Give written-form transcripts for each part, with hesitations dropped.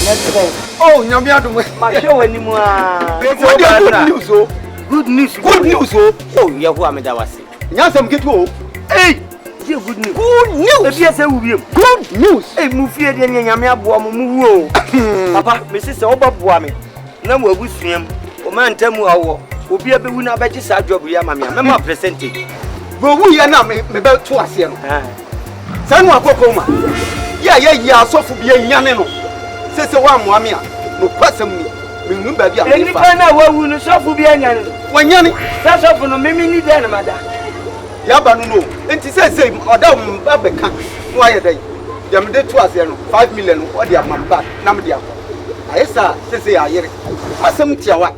Oh, Yamiado, my show anymore. Good news. Oh, Yahuamedawasi. Yasam get home. Hey, good news. Good news. Yes, good news. Hey, Mufia, Yamia Boamu. Papa, Mrs. Obabuami. No more good swim. Man, tell me how will be a winner by this job. Mamma presented. But we are not about 2 years. San Wakoma. Yeah, so for being Yaneno. Says the one Wamia. No question me. Remember, any kind of what will suffer be any. When Yanni, that's up on a mimi, then, madam. Yabano, and he says, Madame Babeka. Why are they? Yam de 5 million, or their mamma, Namadia. I say, I hear it. Some Tiawa.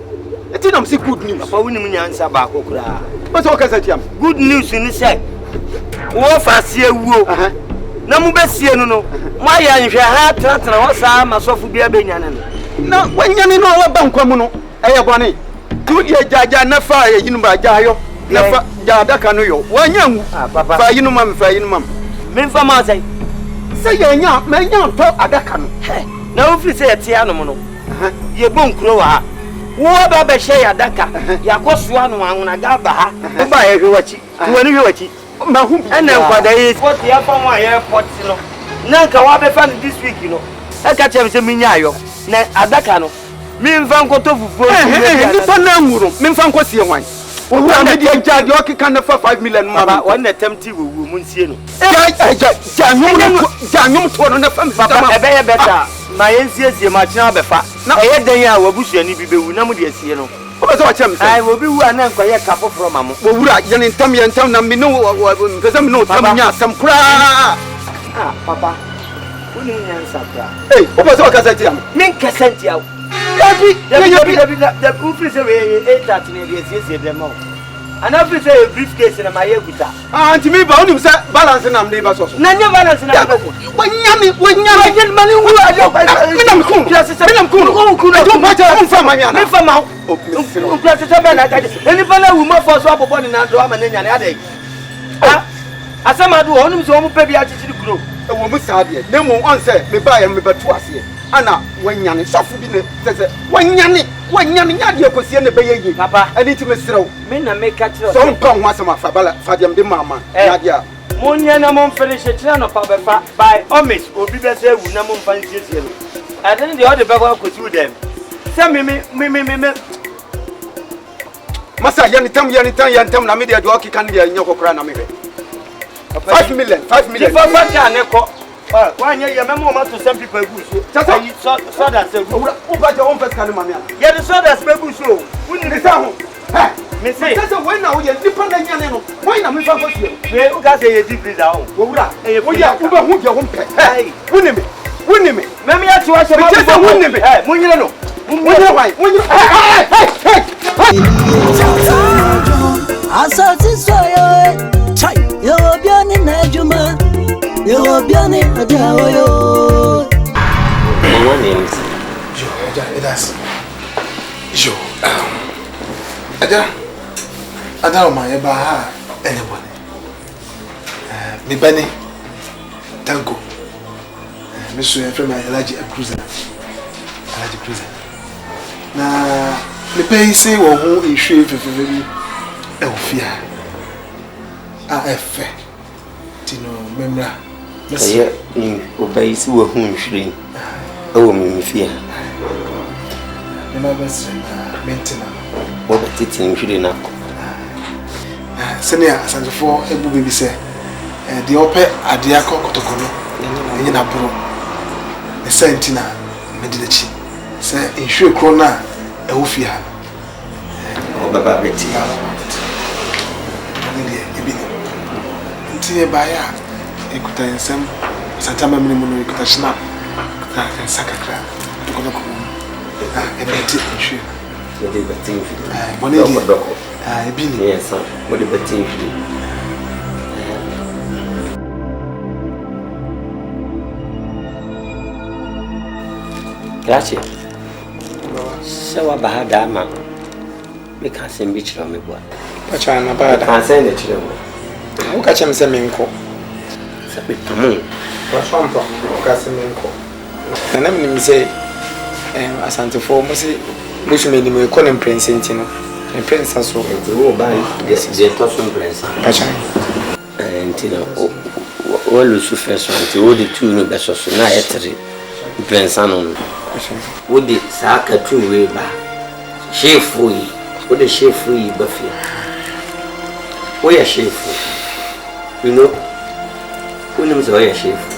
I did not see good news. For winning answer back. But what can I tell you? Good news in the sack. What fast here, woo. Namubesi no. My if you had transfer, what's myself be a benyan. No, when you know what bank, I have 2 years, Jaja, Nafa, Jayo, Nafa, Adaka, New York. 1 young papa, you know, mum, men for my say, young, man, young, talk Adaka. No, if you say a Tiano, you won't grow up. What about Adaka? Yakoswan, I got by every watch. When you watch it. And then what there is what the upper one airport, you know. Nanka Wabe found this week, you know. I catch him to Minayo, Adakano. Min Fanco Tofu, Min Fanco see one. Who are the judge, you can offer 5 million, Mama, one attempt to woman, see you. Janum to on the family, better. My NCS, my child, now I had the year of Bush and if you know, you know. I will be one and a couple from Mamma. Who are young in Tommy and Tom, and no, because I'm not some cry. Papa, who didn't answer? Hey, what was I tell you? Make a cent out. The proof is away 8 years, them all. And I say a briefcase in my ear. Ah, to me, but only balance and I'm neighbors also. None of balance and I'm when you money who are your cool. Just a cool, don't matter from my young from out. Anybody who must for swap upon an Andrew and any other. As some do on him, baby, I just grow. A woman said, no more answer, me buy and me but 2 years. Anna, when Yanni suffered says, when Yanni could see the baby, Papa, I need to miss through. Men and make catch some come once a month for Fadiam de Mamma. Nadia. Moniana Mom finish a channel by homage will be better with Namon Fancies. And then the other Baba could do them. Send me. Massa Yanitam, Namida, Jockey can be a Yoko Crana. 5 million. 5 million. Why you remember to some people who saw that over your own first Canamania? Get the sodas, baby, so wouldn't be sound. Miss, when now you're different than Yanino. Why not? We got a deep down. We are who your own pet. Hey, wouldn't me. Mammy, I to ask you about wouldn't me. When you know, when you I saw this way. You're beyond in Najuma. You're beyond it. My name is Joe. Joe. Adama, anybody. Me Benny Tango. Monsieur from my large cruiser. Now, me pay say or who is sure for very fear. Fair. Tino Memra. Monsieur, you obey so whom shrin. Oh, me fear. Remember, maintenance. What a teaching should enough. Senior, as for a baby say, the opera Adaka Kotokono, in a bro, a sentina, Medici, say, in sure crona, a woofia. Oh, Baba Betty. Until by a kuta in some Santama Minimum Kutashna, and Sakakra, to Konoko, a betty in sure. What did the thing for? I've been here, sir. What did the thing for? Gracias. So about that, man. We can't send bitch from me, boy. But I'm about to send it to you. Who catch him some minko? It's a bit to me. What's wrong? Casamenko. And I'm say, Asante for Mossi, Bushman, you call him Prince Intino, and Prince as well. Oh, by this is a tossing prince. And all the first one to all the 2 no best of night. Prince Anon. Would the Saka 2 way back? Shave for you. What a shave for you, Buffy. We are shameful. You know, we know we are shameful.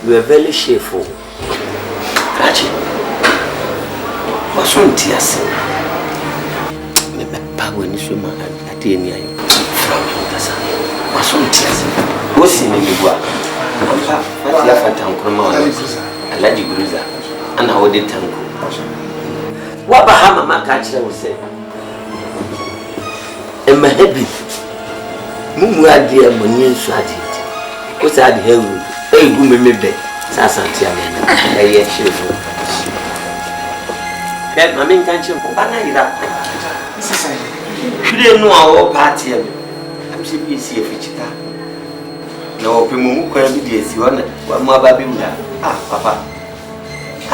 We are very shameful. Raji, what's wrong with you? Papa, when you swim at the end, what's wrong with you? What's in the Migua? I'm half a town, Cromon, a lady bruiser, and I would tango. What about my catcher will say? And my heavy. Mumu adia monye nso aditi ko sa ade hewu egu memebe sa santi amena eye shefu ke mama nkanche ko bana ira sisa hire no awo party am amse bi esi efichita na opimu ko bi di esi wona wa mu ababi wura papa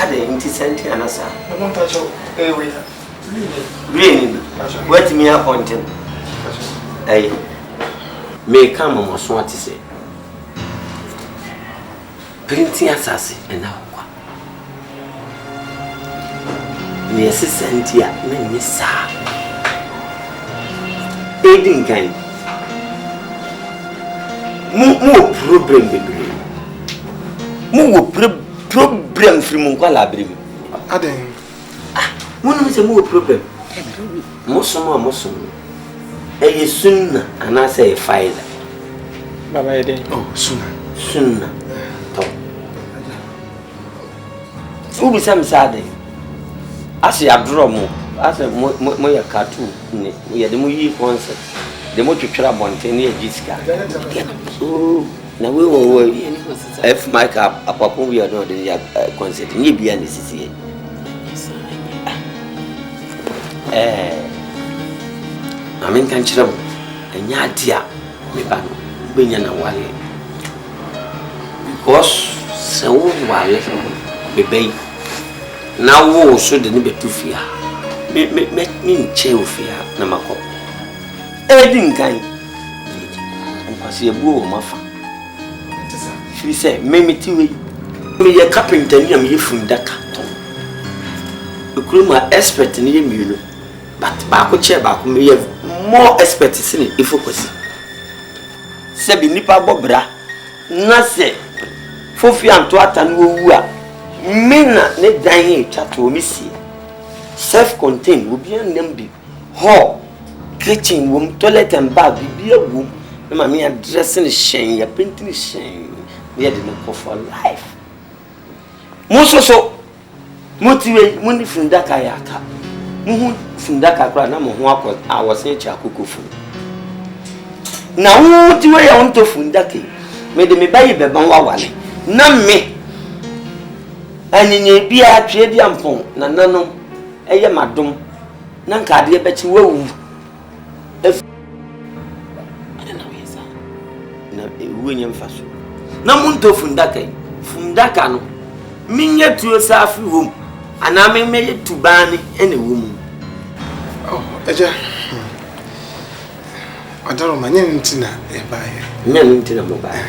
ade nti senti anasa no tacho we really what me appointed ay me come on so what say printing assassin and now me sentia me sa edin kan mu problem bebre mu problem free mu kwa labre aden mu no se mu problem mo so eye sunna anasa e faida baba ede sunna to ubi sam sade asi abdro mo asa mo ya katu ne ya de mo yi concert de mo twetwera bonte ne agiska na we wo f mic apapo we are not the concert ni bia ne sisi amen kan chira enya dia me ba no benya na wale because se wo wale bebe na wo so de ne betu fia me nche ofia na makọ edin kan nkwase ebu o mafa fi se me metiwe me ye carpenter ni am ye fundaka ton ekroma expert ni ye miuno but ba ko che ba ko me ye more expertise in ifocus se bi nipa bobra na se fofi anto atan wo wu a mina ne dan he twato mi sie self contained wo bia nem bi ho kitchen wo toilet and bath bi wo na ma me addressing shen ya painting shen we dey no for life so motive muni fundaka yaka muhu fundaka kra na mo ho akọ awose echi akokofu na wo diwe ya onto fundaka me de me bayi beban wa wale na me anyenye bia atwe bia mpon na nanom eye madom na nkade e bechi wawu adana wesa na ewu nyem faso na munto fundaka no minye tuo safi hom ana me tubani ene wo mu eja adaro manye ntina e baaye nya ntina mo baaye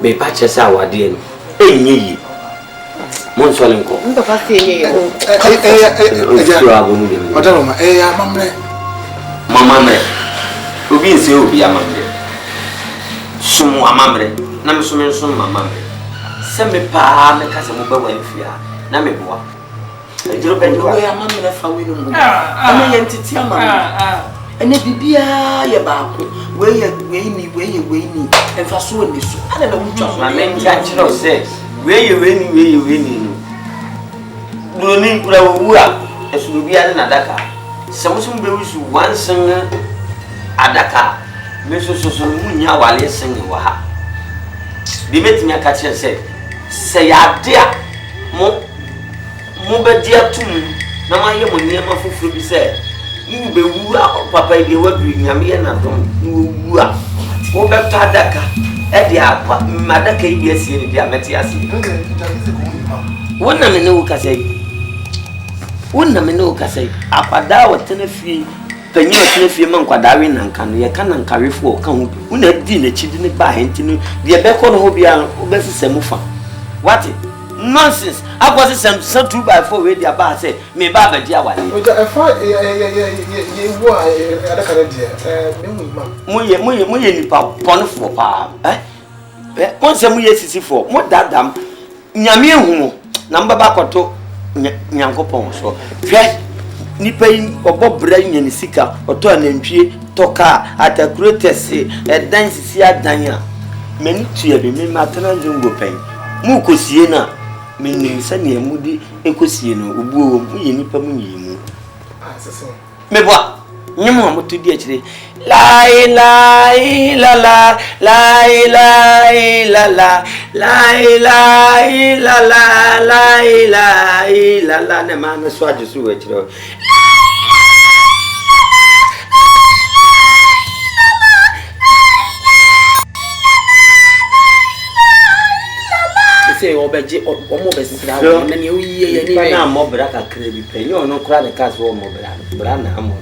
me pa chesa awade no enye yi mon so le nko ndo fa se enye eja adaro ma mamre obi nse obi amamre sumu amamre na me sumu sumu mamre se me pa me ka se mo ba wa mfia na me boa ejiro pe no we amamre fa we no ngo ame ye ntiti amamre ene bibia ye ba ko we ni enfa so ni so ana na mutwa so na me ntia chiro se we ni no broni kura wu a esu bibia na Adaka se mo sum be wisu wansen Adaka me so munya wale sen wa ha bi metimi aka kire se ya de a mo be dia tum na ma ye mo niema fufuru bi se mu be wu a papa bi wadu nyame ye na don wu a wo be ta Adaka e de apa Adaka yi bi asie ni bi ameti asie Wona me ne wo kasai. Wona me ne wo kasai. Akwada wo tene fie. Panyi wo tene fie man kwada we nanka no ye ka nanka we fo ka ho. Wona di na chidi ne ba henti no. De be ko no ho bia wo be sesemu fa. What? Nonsense. I was some 2x4 with your bar say, me baba dear one. Muye nipa pon for pa. Eh? Once a muye sisi for, what that dam? Nyame hu na mbaba koto nyankopon so. Hwe nipa yi obobra nyani sika, oto anantwie, toka, atakurotese, edan sisi adan a. Meni tuye bi me matana njongo pen. Mu kosie na meni sane amudi ekosie no obuo mu ye nipa mu yimu sese meboa nyemo amoto di akire la la la la la la la la la la ne ma me so ajusu we akire say obeje omo besira wo na ne oyiye ye ni na mo bra ka kra bi pe yo no kra de ka so mo bra na amo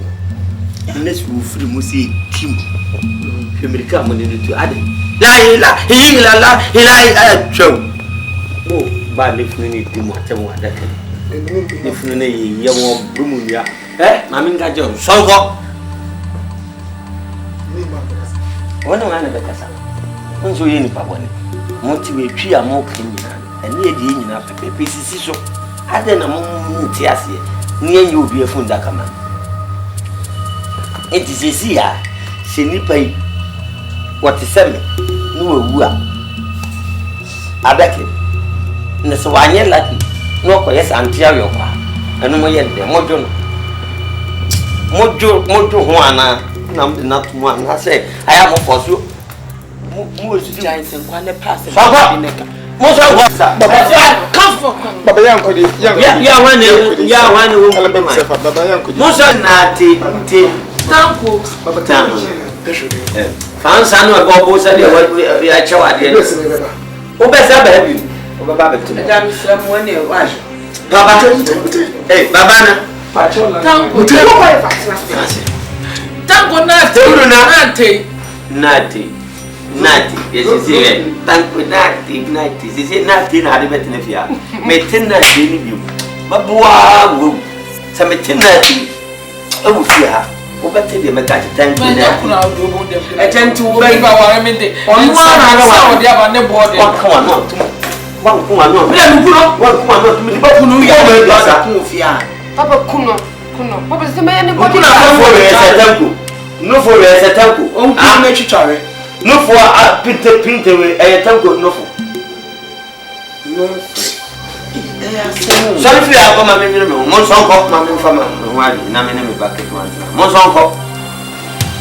no ne su firi mo se kim America mo ne tu ade la chow mo ba le funu ni di mo tem wa Adaka ne funu ne ye wo brumu ya ma mi nga jo so ko ni ma bra wona wana de kasa onzo ye ni pa bone mo ti we twi amo kan nyina ene e di nyina pepe sisi so ade na mo nti ase ni enye obi efun Adaka ma enti sisi ya se nipa yi wati seme no wawu a Adaka ne so wanye laki no ko yes antia yo kwa eno mo ye de mojo ho ana na mo de na tumu ana se aya mo foso mo su giants and kwane pass baba mo so ho sa baba yanko di ya wane wo baba yanko di mo so na te tanko baba tanko fan sanu go bo sa de ya chawa de o be sa ba bi o baba be tu da mi sra mo ne wa baba baba na tanko tanko na te nati yes is tanko nati is nati na de bet na fia metin na de ni bi babwa wo sa metin nati awu fia o bete de meka tanko na e tentu wo ba wa me de onu ara wa de aba ne board wa kan na tu wa kun na me lu kuno wa kun na tu mi ba kunu ya me da sa kun fia papa kuno papa se me ne body kuna fo re se tanko no fo re se tanko on kun me chichare no for a pinte we tanko no for no sorry for ya ko ma me mo son ko ma me fa ma wa na me ba ke to mo son ko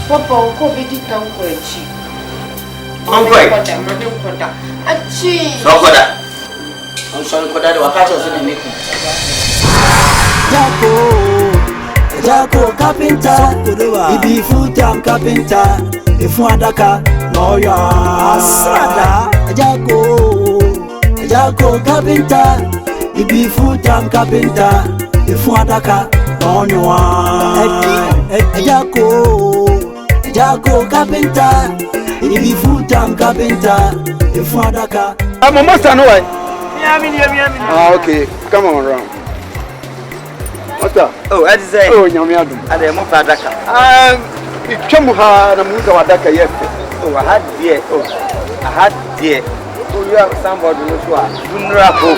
papa ko be di tanko echi onko e koda achi so koda on son koda de wakati so ne meku Jako carpenter, ibi full time carpenter. Efunu Adaka, no ya asrada. Jako carpenter, ibi full time carpenter. Efunu Adaka, no ya. Jako carpenter, ibi full time carpenter. Efunu Adaka. I'm a master no way. Yeah, okay, come on around. Master. Oh, I say. Oh, nyame adum. Ade mo fa Adaka. Twemu ha na muka Adaka yefe. Oh, I had there. Oh, you have somebody no so a. Dunra ko.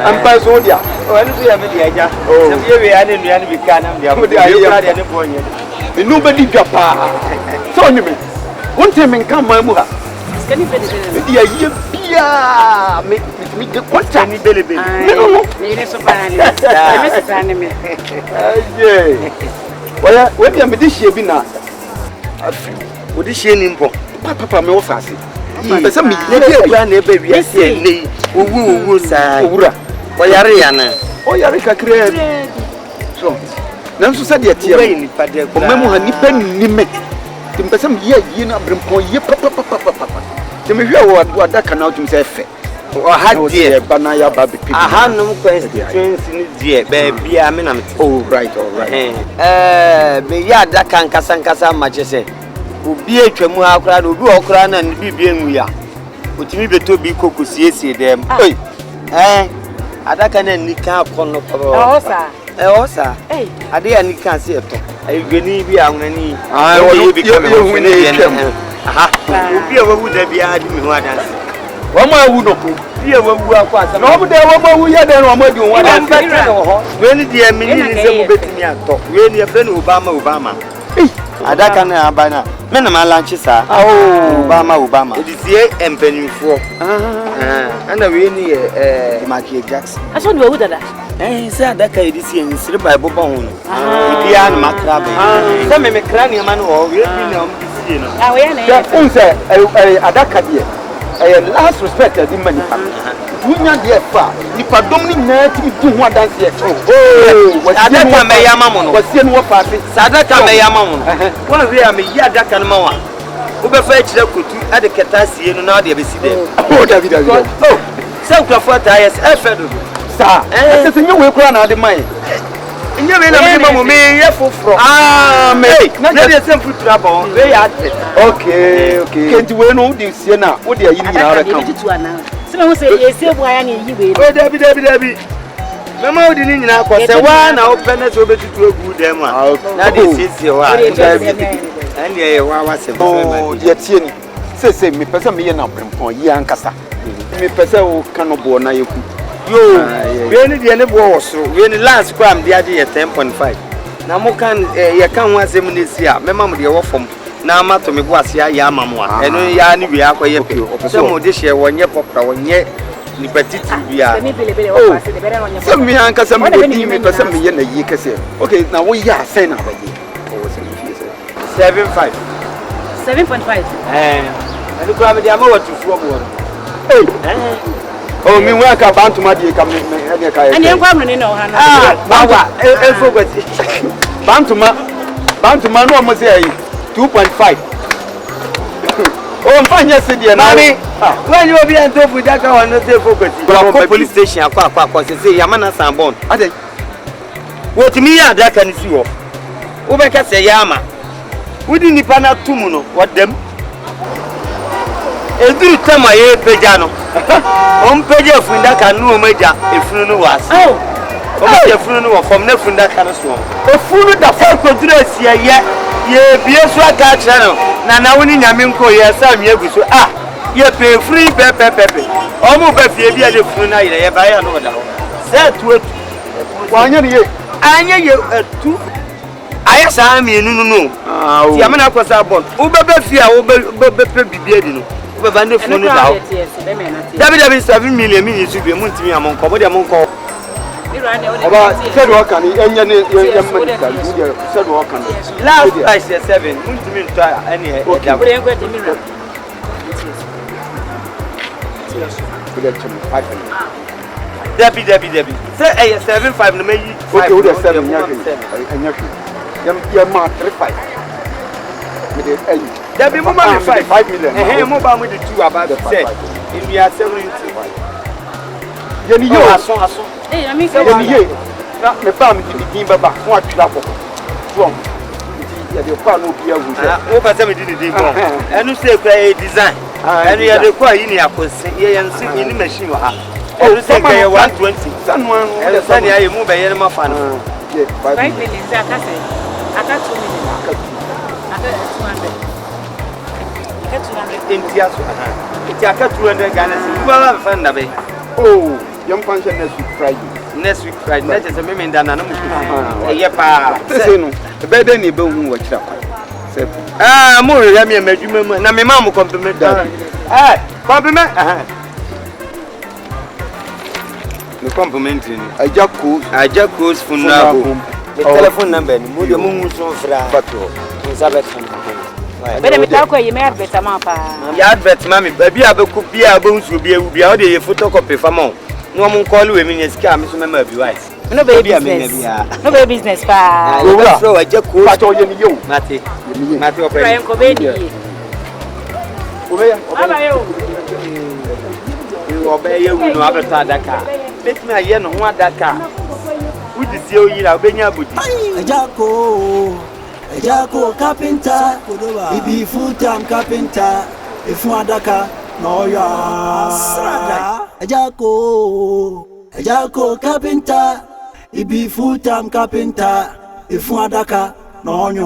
Ampa so dia. Oh, anu so ya me dia ja. Oh. Se bi we ane nuane bi ka na dia. Mo dia ye ne bonye. Inu be di dwa pa. So nyime. Wonte men kan man mu ha. skani pede pede Dia ye bia me de konta Ni belebe. no. ni ne so para ni me se para ni me Aye. Waya we bia me de hie bi na. Odi hie ni mpo. Papa me wo fase. Pese mi Ne dia bia na ebe wi ase nei. Owu sai. owura. Oyare ya na. O yare kakra. So. Nanso se de tie. Wey ni pade. O memu ha nipa ni me. Tim pese mi ye na brempon ye papa. Tim hwe wo Adaka na otum se fe. had dear banaya baby. I had no constituency dear baby. I mean, oh, right, all right. Be Adaka and Kasankasa Majese. Who be a Tremua crowd, who go crown and be being we are. But me be to be cocos, yes, them. Adaka and Nika Kono. Oh, sir. Hey, I dare Nika see it. I will be on any. I will become a winner. Aha, be a wood that be adding one dance. One more would not be a woman who are quite. No, but there were we had one more doing one. Really, dear, me is a bit near talk. Really, a friend Obama. Adaka and Abana. Men of my lunches, sir. Oh, Obama. It is here and penny for. And a really Marquis Jackson. I saw you with that. Eh, said that I did see in Sri by Bobon. Piano Macrabe. Some may cranny a man or really know. Adaka dear. I last respect as in many we not dear far. If I don't need to do one dance yet. Oh, what Adaka may Yamamon was seen what party. Sadaka may Yamamon. One of them, Yadaka and Moa. Who fetch the Kutu at the Catasi and now they be seen. Oh, David. Oh, some comfort I has Efunu. Sir, it's a new way crown out of mine. You may not be for me. Not just some food trouble. Very okay. Can't you know this year now? What are you now? Someone say, yes, why I need you. Oh, Debbie. Mamma didn't know what the one open us over to a good demo. That is your wife. And yeah, was a oh, yet say me, person me and for young Cassa. Me, person cannot born. Yo, really the end was so when last crime the idea 10.5. Now more can you can once this year. Remember the offer now matter me was ya mamma and yani we are quite some of this year 1 year popper 1 year Nipati Bia. Oh, some me uncle some me for some million a year. Okay, now we are saying 7.5. 7.5. And the crowd the amount to 4 Hey. Oh, me work about to my dear come in. And you're coming in. Bantuma, no one say 2.5. Oh, fine, yes, dear. Mommy, when you be on top with that one, not say focus. Police station, say Yamana Sambon. What me, that can see you. Ubeka say Yama. We didn't pana tumuno, what them? Every time I hear Pejano, page of Fundaka, no major, Efunu was. Oh, Efunu from Nefunda Canaswam. Efunu, the first dress here, ye be a swag channel. Now, when in Yaminko, yes, I'm here with you. You pay free pepe. Almost a few years of Funa, I buy another. Set to it. 1 year, I hear you at 2. I saw me, no. Yamana was a bond. Ubefia, Uber, David 7 million minutes to be a month among Comodia Monco. About said what can said what can last I said 7 any Debbie. Say 7.5 no may 7 there be more than 5 million. And mobile with the 2 about the say. If we are 70. You hey, I mean, the family became back. What trouble? From the car no be over 70 and you say play design. And you are the car in your and in the machine. Oh, say 120. Someone else, I move by any more fun. 5 million. I got 2 million. It's a 200 Ghana. Well, I'm fond of it. Oh, young function next week Friday. Next week Friday, that is a women than an the bed any bone watch up. More let me imagine. Now, my mom will compliment that. Compliment. The complimenting. I just close for now. The telephone number, the moon so far. But we talk where you may have better mapa. Yard mammy, baby, I could be a bones will be out there photocopy for more. No one call you a minute scam, Mr. Member, wise. No baby, no baby business, pa. So I just call you, Matty, Matty, obey you no abeta Adaka. Let me hear no Adaka. Who is you yira obenya budi. Ejako carpenter, ibi full time carpenter. Efunu Adaka no ya. Ejako carpenter, ibi full time carpenter. Efunu Adaka no ya.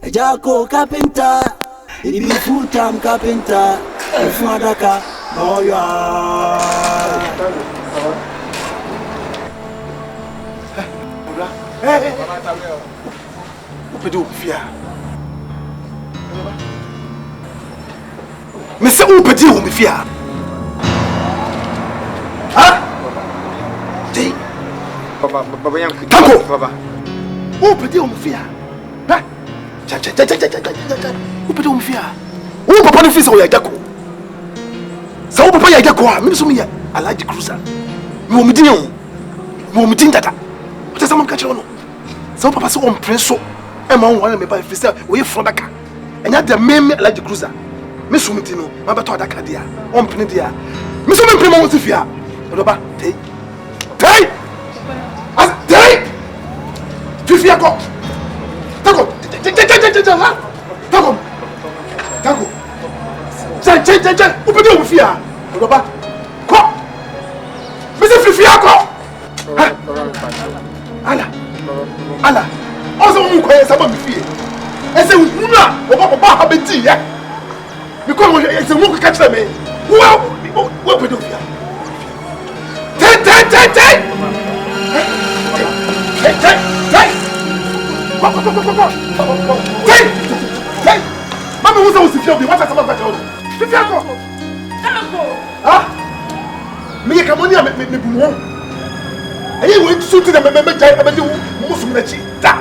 Ejako carpenter, ibi full time carpenter. Efunu Adaka no ya. Hey, Upedo Fia. Mr. Upedo Fia. Huh? Hey, Baba, Tango, Baba. Upedo Fia. Huh? Upedo Fia. Who papa no fisa o Adaka. So papa Adaka, me so me Alaji Cruiser. Me o medin dada. What is someone catch on? So papa so on prince so e ma won me ba fisa we from Adaka. Enya the main Alaji Cruiser. Me so me no, ma beto Adaka dia. On pin dia. Me so me pin ma won sifia. Odoba, tey. As tey. Fifia ko. Tago. Tago. Jai. Upedi o fia. Odoba. Ko. Me se fifia ko. Ala. Ozo mu ko esa ba mi fie. Ese wuna oba ha beti ya. Mi ko ese mu ko ka kire me. Wo pedi o fia. Tay. Tay. Mama wo so fia bi, what asa ba ka kire o. Fifia ko. Ah? Me ka money me bu mo. Aye we suit na me jai abedi musum na chi. Ta.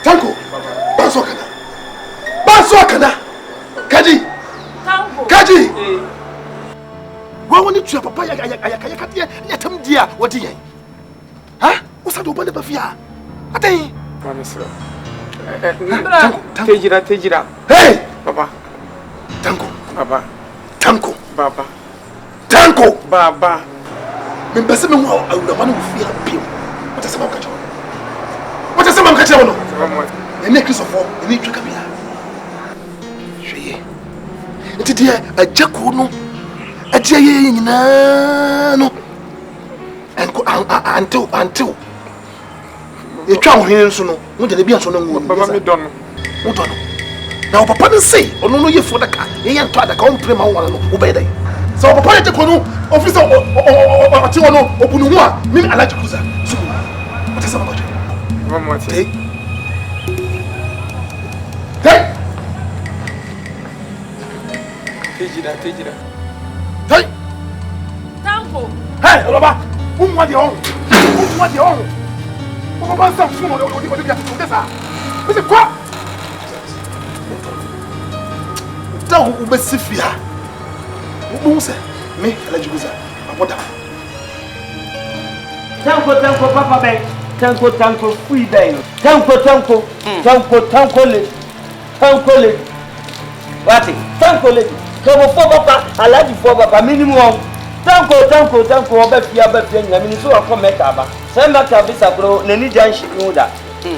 Tanko. Baso kana. Kaji. Wa woni tua papa ya katie ya tam dia wodi yen. Ha? Usa do bande ba fia. Atai. Mamisro. Tejira. Hey! Baba. Tanko. Baba. Tanko. Baba. Tanko. Baba. Me bese me wo awura ma no fia pim. What is about kacho? What is about kacho no? Ene Christopher, ene twaka bia. Hweye. Enti dia ajako no. Atia ye nyina no. Enko antil. E twa ho hin so no. Mo de bia so no nwu. Baba me don. Mo don. Na papa no say, ono no ye fo Adaka. Ye yan to Adaka on prema wala no. Wo be dai. So papa ye ko no officer o ti wono obunu hu a me Alaji Cruiser. So what is about it? Mama Hey. Tejira. Hey. Tango. Hey, Baba. Umwa di on. Baba sa fu mo odi bia. Ndesa. Bisi kwa. Tawo ubesifia. Ubunse. Me Alaji Cruiser. Aboda. Tanko papa ben. Tanko free ben. Tanko le. What? Tanko le. Como for papa, Alaji for papa minimum. Tanko obefia nyame so akometa ba. Sema ka bisa bro, nani janshi nuda.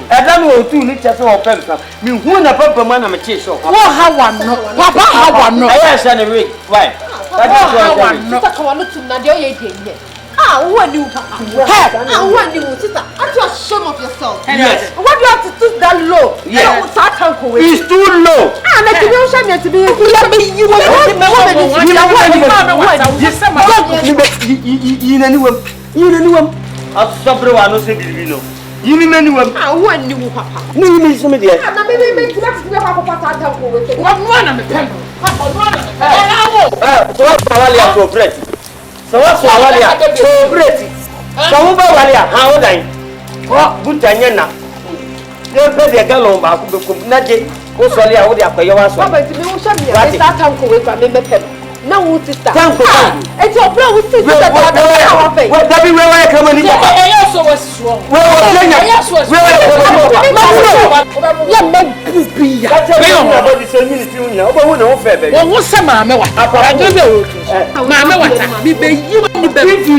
Adam wo tu ni chese wo pempa. Mi hu na papa ma na me che so. Wo hawa no. Papa hawa no. Aya sha ne we. Why? That is Hawa what. no. Sita kawa no tum na de o ye de ye. Ah, who are you, papa? Hey, who are you, sister? Aren't you ashamed of yourself? Yes. Why do you have to stoop that low? Yes. Tanko. It's too low. Ah, na ti be o shame to be. You anyone. Asobre wa no se bibi no. Yini anyone. Ah, who are you, papa? Ni so me dey. Ah, na me let's go papa Tanko we say. What one am pen? So what wali appropriate. So what wali appropriate. So who ba wali ha o dan. Ko butanya na. Ye pe de galon ba ku be ku na je. Ko so le a wo de akoye wa so. Papa ti me o shame ya. Tanko we kwa me pen. na wo sister. Tanko. Eti opra wo sister da da. What that be where come on? Eh so was so. Where so. Ya ma bubi ya. Me on about this ministry unya. Oba wo na wo fe be. Wo se maame wa. Ajo be wo. Maame wa ta. Mi be yi ni be. If you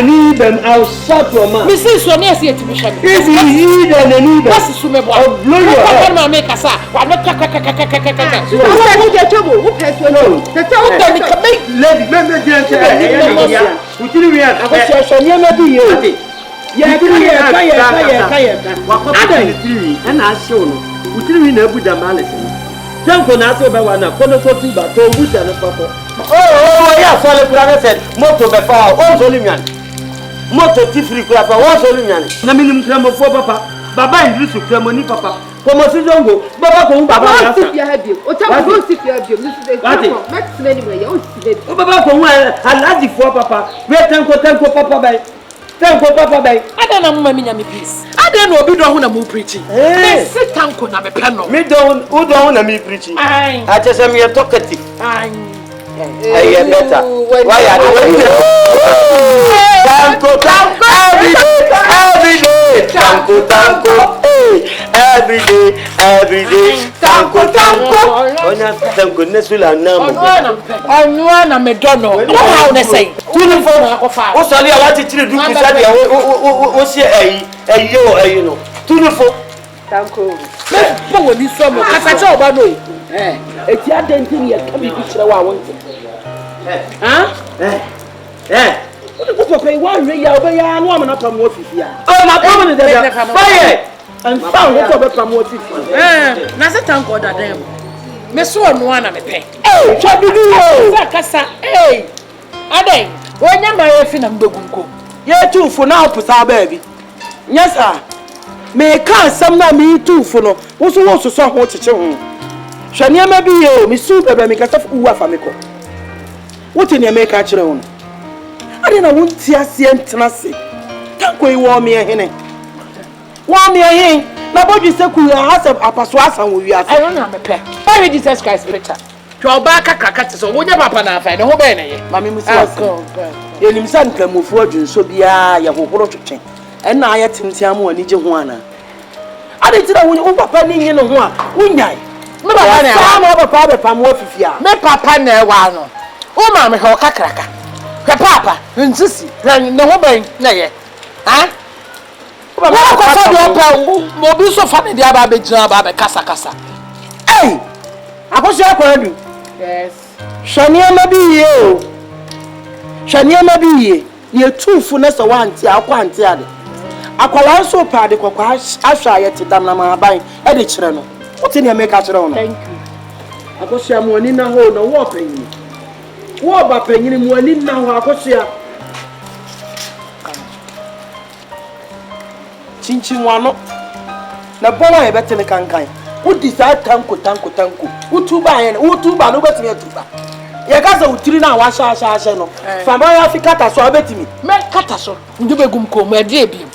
need them, I'll shut your mouth. Mi si so na esi etimi hwe. If you need them, What's su me bo. I'll blow your head. Maame kasa. Wa no kaka. Wo ni je chobo. Wo pe so no. Tete wo be ni kame. Lady, me je nche. Utiri wi an. Akoshe so ni ma bi ye. Ya diri ye kaya. Wakọta utiri wi na ahye no. Utiri wi na abuda malese. Tanko na aso be wa na kono so tuba to buda no papo. Oh, yeah, so le kura said, moto be fa o so lu nyan. Moto tifri kura fa o so lu nyan. Na minim kra mo fo papa. Baba Idrisu kra mo ni papa. Komo si jongo, baba ko baba na sa. O ta go si fi abio, mi si dey. Max na ni me ya o si dey. O baba ko alaji fo papa. We tanko papa bai. Tanko papa bai. Ada na mama mi nya me peace. Ada na obi do ho na mo preaching. Me si tanko na me pe no. Me don u do ho na me preaching. Ai. Ache se me talkative. Ai. Hey, better. Why are you Tanko, every day. Tanko, every day. Tanko. Onya tanko nesula namu. Onwa na me dono. How na say? Uniform akofa. O sori awa ti tire duku sadi o se eyi no. Uniform. Tanko. Mo wo ni so mo. Kasa che oba no. Eti adentin ye ka bi kire wa wonte. What the fuck? Why are you here? No, I'm not from what is here. Oh, my problem is that fire. And found what from what is here. Na se tank order dem. Me so no ana me pe. Hey, what do you? Kasa. Hey. Aden. Wonya ma ye fi na mbegumko. Ye tu fo na opusa baby. Yes sir. Me kan sam na me tu fo no. Wo so ho cheche ho. Hwane ma bi ye o, me su bebe me kasa fu wa fa me ko. What in your make a children? I didn't want to see Tenasi. Tanko, you warm me a henny. Warm me a hen. Nobody said, we have a persuasion with you. I don't know, my pet. Why did Jesus Christ preacher? To our back a cacat, so when your papa and I find a whole benny. Mammy, Mr. You himself can move forward, so be a young and I at him Tiamo and Nijuana. I didn't know when you were penning in a one. One night. No, I'm over Papa from Wolfia. Me papa never. O ma me ho kakraka. Hwe papa, nsisi, no ho ban na ye. Ha? O ba ko fa do pa, mo bi so fa me dia ba be jina ba be kasa. Hey! Akoso akwadu. Yes. Shania ma bi ye o. Shania ma bi ye. Ye tufu na so wanti akwa anti ade. Akwala so pa de kokwa ahwa ye tidam na ma ban e de kire no. What in your make a kire no? Thank you. Akoso amoni na ho no wo panyi. Wo ba panyi mu ani na ho akoso ya. Chinchin wano. Na bola e betene kankan. Wo decide tanko. Utuba yen, utuba no betime tuba. Ye ka so utiri na wa sha no. Fama ya fi kata so abetimi. Me kata so. Ndube gum ko me de bi.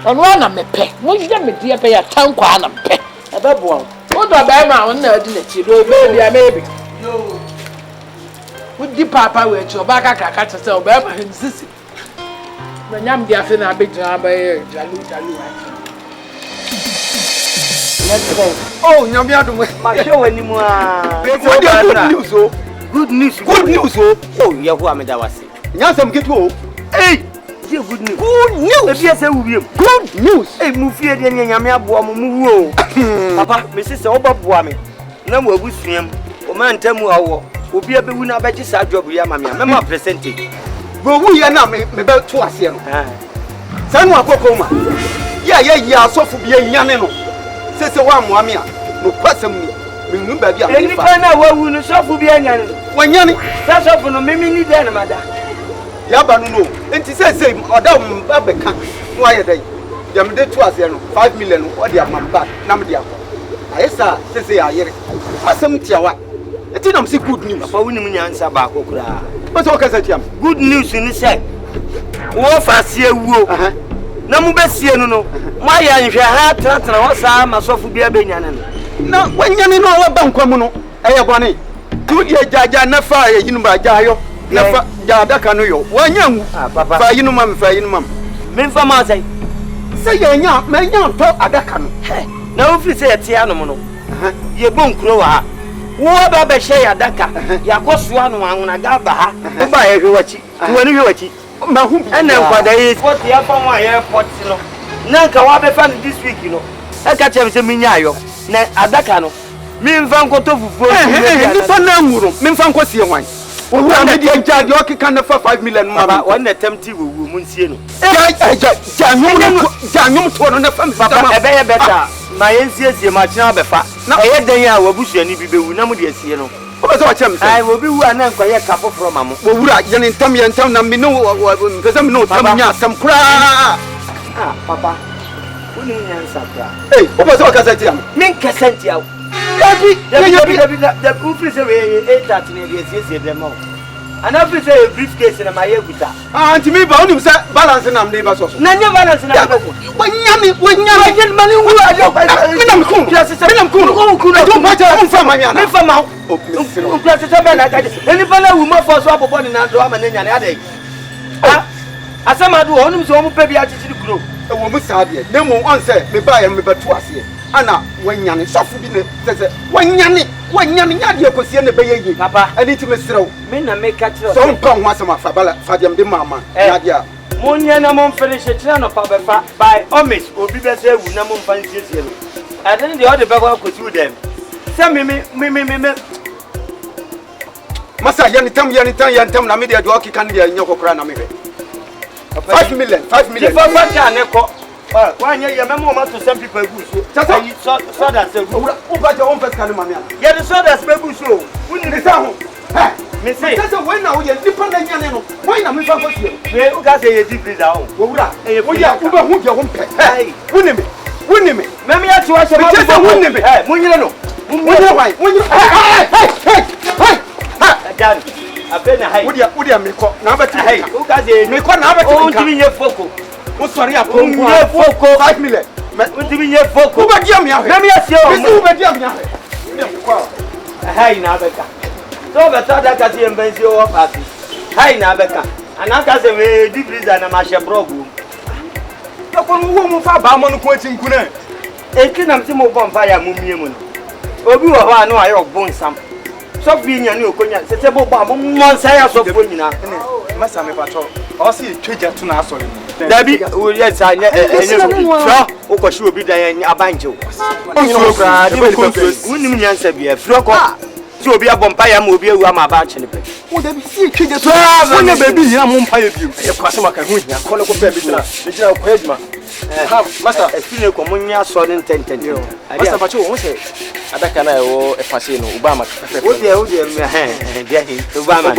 Ono na me pe. Mo je me de pe ya tanko ana me pe. E be bo. Wo do ba ma won na adi na chi do baby a maybe. Yo. Wo di papa we chi oba ka kaka se oba ma nsisi. Na nyam dia fe na abejina ba ye jalu. Oh, nyame adom. Ma show animu a. Good news. Oh, Yahoo ameda wase. Nyasem ketu o. Hey, good news. Ebi ese wubiem. Good news. Hey, mu fie de nyame aboa mu wu o. Papa, me sise obaboa me. Na mu abusuam. O ma ntamu awo. Obi abewu na abeji sa job ya mama. Mema percentage. Bo wu ye na me be to ase no. Sanu akoko ma. Ya asofu bia nyane no. Sese wa moame a. No kwasam ni. Me nu ba bia. Eni pa na wawu no sofu bia nyane. Wanyane. Sa sofu no memi ni de na mada. Ya ba no. Enti sese oda mba beka. No aye dai. Dem de to ase no 5 million o de amamba na me de akọ. Ayesa sese ya yere. Asem tiawa. Eti na mse good news. Papa wuni mu nyansa ba akokura. But o kasa tiam. Good news ni say. Wo fa sie wuo. Na mu besie no no. Mo aya nhwe ha tratra wo sa masofu bia benyane no. Na wanyane no wa ba nkwa mu no. Eye bone. Tu ye jaja na fa ye yinu ba jayo. Na fa ja Adaka no yo. Wanyan. Papa. Fa yinu mam fa yinu mam. Me fa ma sai. Say ye nya, me nya to Adaka no. Na wo fi say ete anom no. Ye bon kuro wa. Wo ba be hye Adaka. Ya koso anu anwona ga ba ha. Wo ba ye hwe wachi. Wo ni hwe wachi. Ma hu bi. Ena nkwada ye sport ya fa mo aye port no. Na nka wa be fa this week no. E ka chem se minya ayo. Na Adaka no. Mi mfa nkoto fufuo. Ni fa na nwuru. Mi mfa nkosie hwan. Owura me de jaje o keka na fa 5 million Baba, won na tempti wo mu nsie no. Ja nyum to no na fa mi. Papa, ebe ye beta. Ma yensie ma kina be fa. Eye dan ya wo busuani bi bewu na mu de asie no. O be so chem se. Ai wo bi wu ana nko ye kafo from am. Owura ye ne ntam na me no pese me no tam nya asam kura. Ah, papa. Woni nya nsakra. O be so ka sa ti am. Min kasenti aw. The proof is a 8 years them out. And every say a briefcase in my guitar. Auntie me bound him balance and I'm neighbors also. None of balance and I'm when you money who are your I'm cool. I'm cool. I don't matter from my own from out. Anybody who must for swap upon an drama and any other. As some do on him so baby at the group. A woman said, no more answer me buy and me but twice here. Ana wanyane sofu bi ne sese wanyane nyade ekosie ne beye papa ani ti mesrew me na make a tro so mpa ho asema fa bala fa dem de mama nyade a munya na mom finish tira no pa be fa by omis obi be say wu na mom fa nsiesie no and the other be go to them say me masa yani tam na me de do okika ne de nyoko kra na me 5 million if I can neko one year, remember to some people who so that's a good. Over your own person, Mamma. Yeah, the so that's baby show. We need the sound. Me say, that's a winner. We are dependent on why not? We got a deep down. We are who your own pet. Hey, win me. Mammy, I to watch about win me. When you know, when you done. I've been a high. Would you make up? Now, but hey, who got a make one hour to be your focal. What's sorry, I put 5 million. What do you mean, your focal? Who give me? Let me ask you. Hey, Nabeka. So the third that you embrace your party. Hey, Nabeka. And I got a deep reason I'm a shabrogu. The woman for Bamon quoting Kuna. A king of Timo Bonfire Mumian. Obi wa no ayo bon sam. So bi nya ni okonya sese bo ba mo say so bo nyina. Masa me pato. O si tweja to na asori. Dabi o yes anya so o ko shi obi dan abanje o. O kra di be unim nyansa bia fro ko. Si obi abompa ya ma obi ewu ama ba nche ne pe. O dabi si tweja to. Wonya baby nyina mo mpa ya biu. E kwase maka hu nya. Ko le ko pe bi tira. Be tira ko eduma. Master Efunu ko munya so ne tenten. Master pacho won say Adaka na wo efase no Obama. O de me dia hin Obama.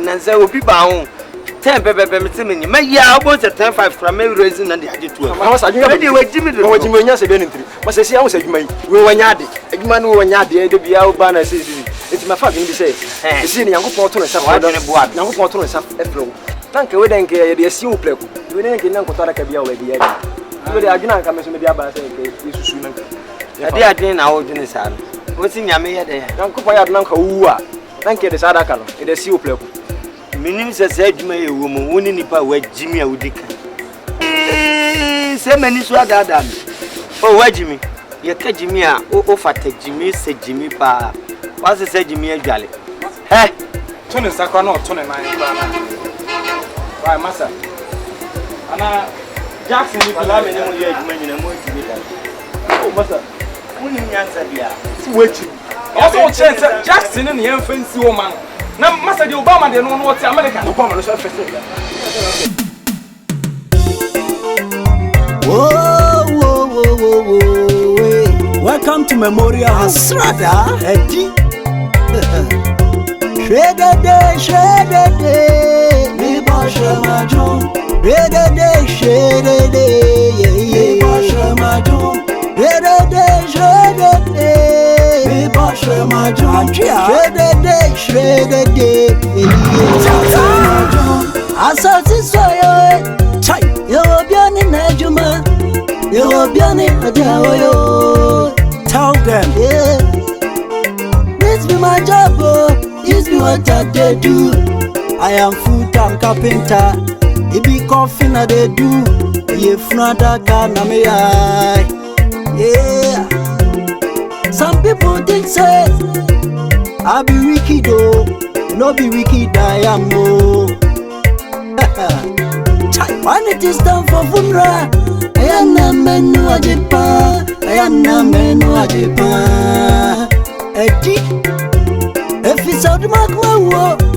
Na say obi ba ho 10 bebe me timi me ya obo se 10.5 from me raising na de age 12. Ma wasa adwuma de wajimi do. Wajimi onya se be ntiri. Ma se sia wo se adwuma yi. We wanya ade. Adwuma no wanya ade de bia Oba na se enti ma fa bi bi say. Esi ni Yankopon to no sa. Yankopon to no sa efro. Tanke we denke ye de esi wo pleko. We ne nke na nkoto Adaka bia wo bia ya. We de adwuna nka me so me dia ba say nke Yesusu na nka. Ade adwen na wo dwene sa no. Wo si nyame ye de. Yankopon ya adwuna nka wu a. Tanke de sa Adaka no. E de esi wo pleko. Minim se adwuma ye wo mu woni nipa wajimi a wodika. Se mani so adada me. O wajimi. Ye ka jimi a o fata jimi se jimi pa. Wa se jimi adwale. To ne sakwa na to ne nan ba na. Why masa? Ana Jackson ni bala me ne mo ye adwuma nyina mo jimi da. O masa. Woni nyansa bia. Si waji. Also chance Jackson ne ye fancy woman. Na masa di Obama de no what America. Obama no so first. Whoa. Welcome to Memorial Asrada. Edi. Shredede. Me basha majon. Shredede. Me basha majon. Shredede. Me basha majon. Shredede. Asasi soyo. Chai. Yo biani najuma. Yo biani adawo yo. Tell them. Yeah. This be my job, oh. This be what I do. I am full-time carpenter. It be coffin I they do. Efunu Adaka na me I. Yeah. Some people think say I be wicked oh. No be wicked I am oh. When it is time for funeral, ayana menu ajepa, ayana menu ajepa. Edi, if it's out of my